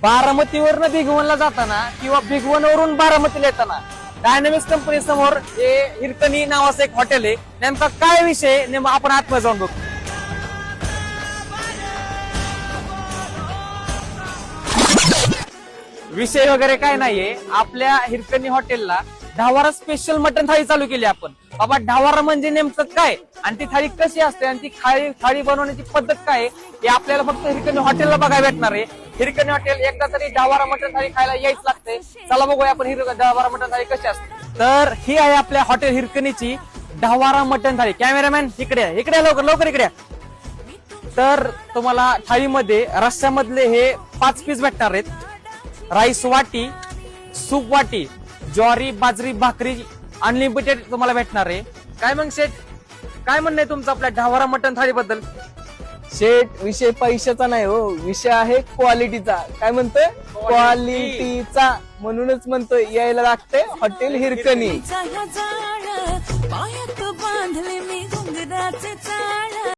बारामतीवरनं भिगवणला जाताना किंवा भिगवणवरून बारामतीला येताना डायनामिक्स कंपनी समोर हे हिरकणी नावाचं एक हॉटेल आहे. नेमका काय विषय नेमका आपण आतमध्ये जाऊन बघू. विषय वगैरे काय नाहीये. आपल्या हिरकणी हॉटेलला ढावारा स्पेशल मटन थाळी चालू केली आपण. बाबा ढावारा म्हणजे नेमकं काय आणि ती थाळी कशी असते आणि ती थाळी बनवण्याची पद्धत काय हे आपल्याला फक्त हिरकणी हॉटेलला बघायला भेटणार आहे. हिरकणी हॉटेल एकदा तरी ढावारा मटन थाळी खायला यायच लागते. चला बघूया आपण ढावारा मटन थाळी कशी असते. तर ही आहे आपल्या हॉटेल हिरकणीची ढावारा मटन थाळी. कॅमेरामॅन इकडे लवकर इकडे. तर तुम्हाला थाळीमध्ये रस्स्यामधले हे 5 पीस भेटणार आहेत. राईस वाटी, सूप वाटी, ज्वारी बाजरी भाकरी अनलिमिटेड तुम्हाला भेटणार आहे. काय मग शेठ, काय म्हणणं आहे तुमचं आपल्या ढावारा मटन थाळी बद्दल? शेठ, विषय पैशाचा नाही हो, विषय आहे क्वालिटीचा. काय म्हणतोय? क्वालिटीचा. म्हणूनच म्हणतोय यायला लागतंय हॉटेल हिरकणी. पायात बांधले मी घुंगराचे चाळ.